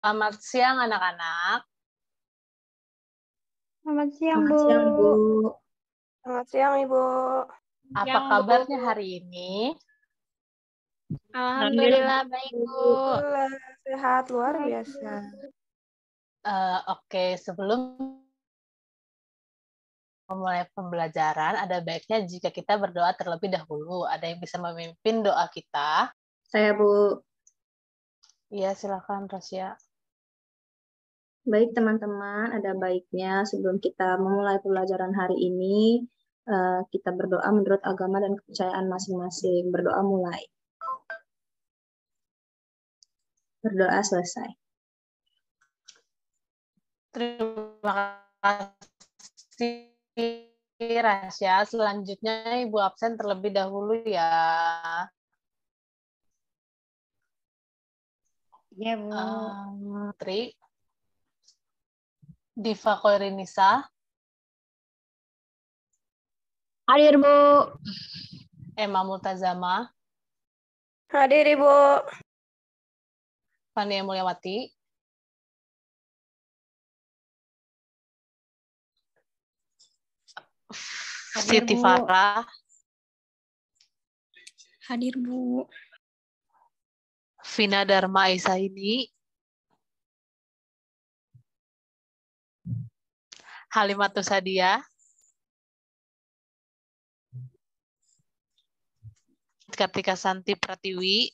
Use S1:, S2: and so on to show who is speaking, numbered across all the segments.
S1: Selamat siang anak-anak.
S2: Selamat siang,
S3: Selamat
S2: Bu.
S3: siang, Bu.
S4: Selamat siang, Ibu.
S1: Apa kabarnya hari ini?
S2: Alhamdulillah baik, Bu.
S4: Alhamdulillah, sehat luar biasa.
S1: Oke, sebelum memulai pembelajaran, ada baiknya jika kita berdoa terlebih dahulu. Ada yang bisa memimpin doa kita?
S3: Saya, Bu.
S1: Iya, silakan, Rasya.
S3: Baik, teman-teman, ada baiknya sebelum kita memulai pembelajaran hari ini, kita berdoa menurut agama dan kepercayaan masing-masing. Berdoa mulai. Berdoa selesai.
S1: Terima kasih, Rasya. Selanjutnya, Ibu absen terlebih dahulu ya.
S2: Iya, Bu.
S1: Tri. Diva Koirinisa.
S2: Hadir, Bu.
S1: Emma Multazama.
S4: Hadir, Ibu.
S1: Fania Mulyawati. Siti Farah.
S2: Hadir, Bu.
S1: Vina Dharma Aisaini. Halimatus Sadia. Kartika Santi Pratiwi.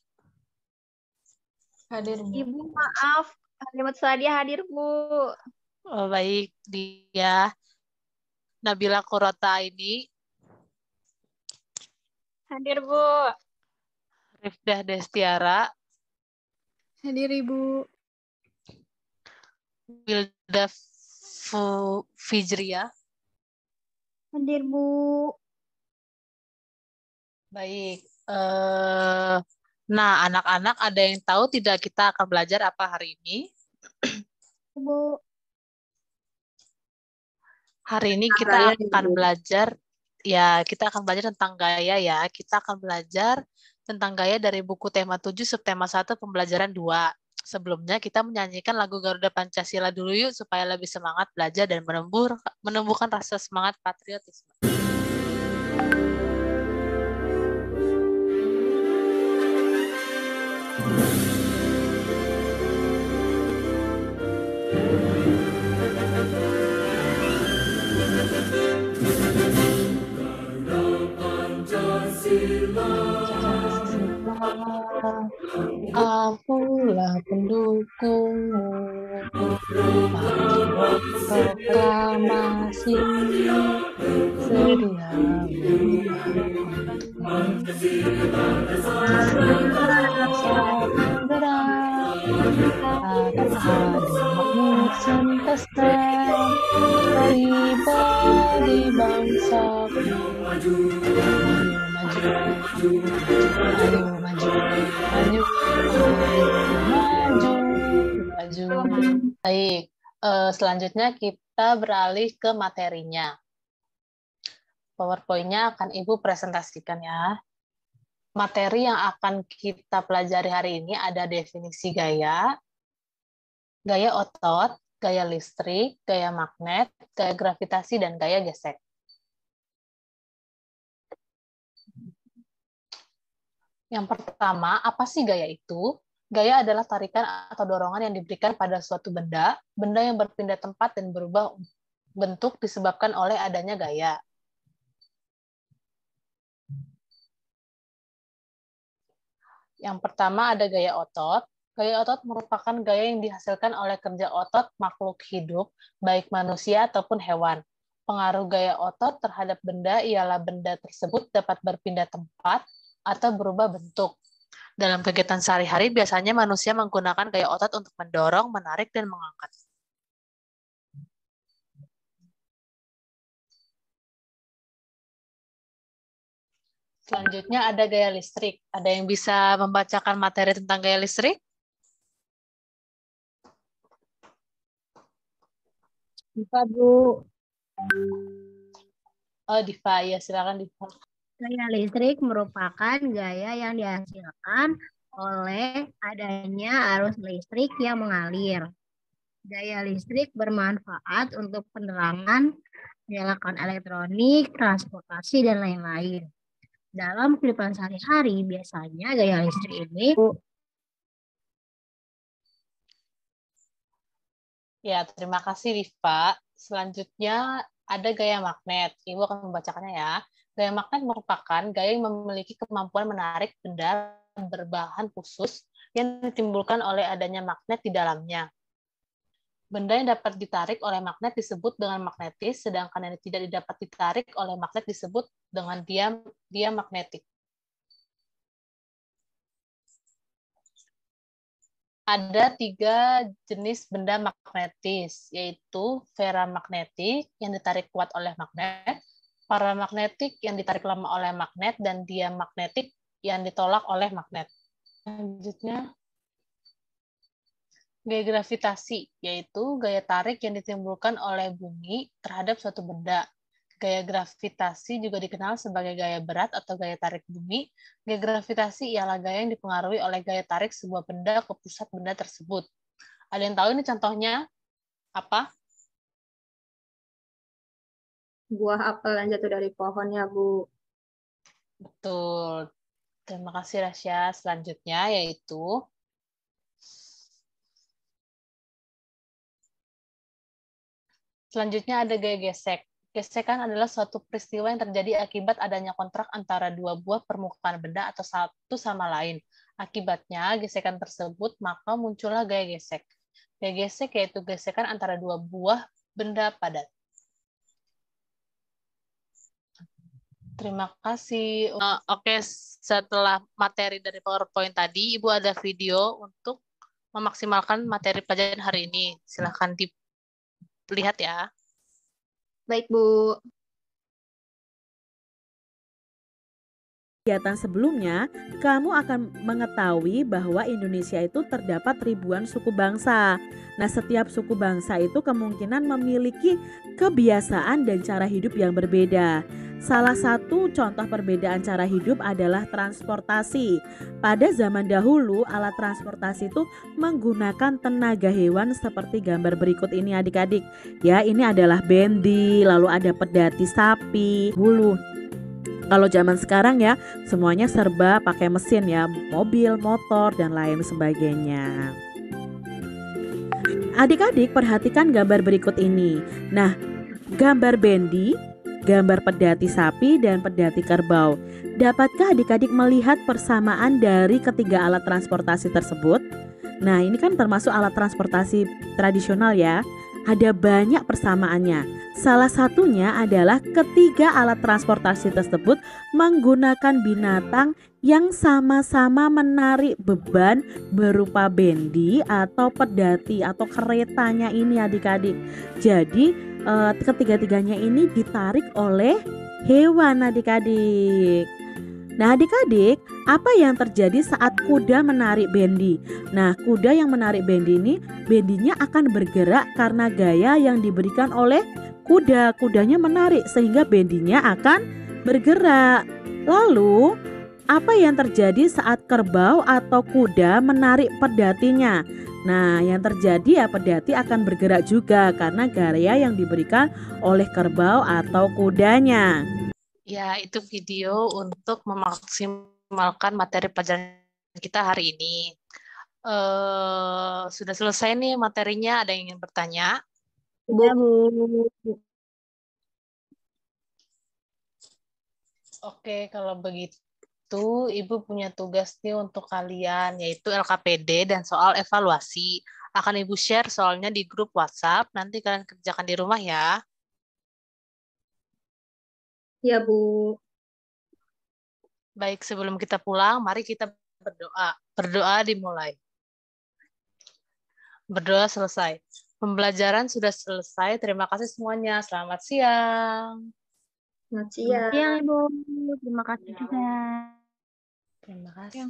S4: Hadir, Bu.
S2: Ibu, maaf. Kalimat Sadia hadir, Bu.
S1: Oh, baik, dia. Nabila Kurota ini.
S2: Hadir, Bu.
S1: Rifdah Destiara.
S2: Hadir, Ibu.
S1: Wilda Fijria.
S2: Hadir, Bu.
S1: Baik. Nah, anak-anak ada yang tahu tidak kita akan belajar apa hari ini?
S2: Bu.
S1: Hari ini kita
S3: Gaya,
S1: akan
S3: Ibu.
S1: belajar, kita akan belajar tentang gaya ya. Kita akan belajar tentang gaya dari buku tema 7 subtema 1 pembelajaran 2. Sebelumnya kita menyanyikan lagu Garuda Pancasila dulu yuk supaya lebih semangat belajar dan menumbuhkan rasa semangat patriotisme. Akulah pendukungmu, proklamasi sedia makmur sentesta bagi bangsaku. Maju. Baik, selanjutnya kita beralih ke materinya. PowerPoint-nya akan Ibu presentasikan ya. Materi yang akan kita pelajari hari ini ada definisi gaya, gaya otot, gaya listrik, gaya magnet, gaya gravitasi, dan gaya gesek. Yang pertama, apa sih gaya itu? Gaya adalah tarikan atau dorongan yang diberikan pada suatu benda, benda yang berpindah tempat dan berubah bentuk disebabkan oleh adanya gaya. Yang pertama ada gaya otot. Gaya otot merupakan gaya yang dihasilkan oleh kerja otot makhluk hidup, baik manusia ataupun hewan. Pengaruh gaya otot terhadap benda ialah benda tersebut dapat berpindah tempat atau berubah bentuk. Dalam kegiatan sehari-hari, biasanya manusia menggunakan gaya otot untuk mendorong, menarik, dan mengangkat. Selanjutnya ada gaya listrik. Ada yang bisa membacakan materi tentang gaya listrik?
S2: Diva, Bu.
S1: Oh, Diva, ya silakan Diva.
S2: Gaya listrik merupakan gaya yang dihasilkan oleh adanya arus listrik yang mengalir. Daya listrik bermanfaat untuk penerangan, menyalakan elektronik, transportasi, dan lain-lain. Dalam kehidupan sehari-hari, biasanya daya listrik ini
S1: Ya, terima kasih Rifa. Selanjutnya ada gaya magnet. Ibu akan membacakannya ya. Gaya magnet merupakan gaya yang memiliki kemampuan menarik benda berbahan khusus yang ditimbulkan oleh adanya magnet di dalamnya. Benda yang dapat ditarik oleh magnet disebut dengan magnetis, sedangkan yang tidak dapat ditarik oleh magnet disebut dengan diamagnetik. Ada 3 jenis benda magnetis, yaitu feramagnetik yang ditarik kuat oleh magnet, paramagnetik yang ditarik lama oleh magnet, dan diamagnetik yang ditolak oleh magnet. Selanjutnya, gaya gravitasi, yaitu gaya tarik yang ditimbulkan oleh bumi terhadap suatu benda. Gaya gravitasi juga dikenal sebagai gaya berat atau gaya tarik bumi. Gaya gravitasi ialah gaya yang dipengaruhi oleh gaya tarik sebuah benda ke pusat benda tersebut. Ada yang tahu ini contohnya apa?
S3: Buah apel yang jatuh dari pohonnya, Bu.
S1: Betul. Terima kasih Rasya. Selanjutnya yaitu ada gaya gesek. Gesekan adalah suatu peristiwa yang terjadi akibat adanya kontrak antara dua buah permukaan benda atau satu sama lain. Akibatnya, gesekan tersebut, maka muncullah gaya gesek. Gaya gesek yaitu gesekan antara dua buah benda padat. Terima kasih. Oke, setelah materi dari PowerPoint tadi, Ibu ada video untuk memaksimalkan materi pelajaran hari ini. Silahkan dilihat ya.
S3: Baik, Bu.
S5: Kegiatan sebelumnya, kamu akan mengetahui bahwa Indonesia itu terdapat ribuan suku bangsa. Nah, setiap suku bangsa itu kemungkinan memiliki kebiasaan dan cara hidup yang berbeda. Salah satu contoh perbedaan cara hidup adalah transportasi. Pada zaman dahulu, alat transportasi itu menggunakan tenaga hewan seperti gambar berikut ini adik-adik. Ya, ini adalah bendi, lalu ada pedati sapi, bulu. Kalau zaman sekarang ya semuanya serba pakai mesin ya, mobil, motor, dan lain sebagainya. Adik-adik perhatikan gambar berikut ini. Nah, gambar bendi, gambar pedati sapi, dan pedati kerbau. Dapatkah adik-adik melihat persamaan dari ketiga alat transportasi tersebut? Nah, ini kan termasuk alat transportasi tradisional ya. Ada banyak persamaannya. Salah satunya adalah ketiga alat transportasi tersebut menggunakan binatang yang sama-sama menarik beban berupa bendi atau pedati atau keretanya ini adik-adik. Jadi ketiga-tiganya ini ditarik oleh hewan adik-adik. Nah adik-adik, apa yang terjadi saat kuda menarik bendi? Nah kuda yang menarik bendi ini, bendinya akan bergerak karena gaya yang diberikan oleh kuda. Kudanya menarik sehingga bendinya akan bergerak. Lalu apa yang terjadi saat kerbau atau kuda menarik pedatinya? Nah yang terjadi ya pedati akan bergerak juga karena gaya yang diberikan oleh kerbau atau kudanya.
S1: Ya, itu video untuk memaksimalkan materi pelajaran kita hari ini. Sudah selesai nih materinya, ada yang ingin bertanya?
S2: Ya, Bu.
S1: Oke, kalau begitu Ibu punya tugas nih untuk kalian, yaitu LKPD dan soal evaluasi. Akan Ibu share soalnya di grup WhatsApp, nanti kalian kerjakan di rumah ya.
S3: Ya, Bu.
S1: Baik, sebelum kita pulang, mari kita berdoa. Berdoa dimulai. Berdoa selesai. Pembelajaran sudah selesai. Terima kasih semuanya. Selamat siang.
S3: Selamat
S2: Selamat
S3: siang.
S2: siang, Ibu. Terima kasih juga.
S1: Terima kasih.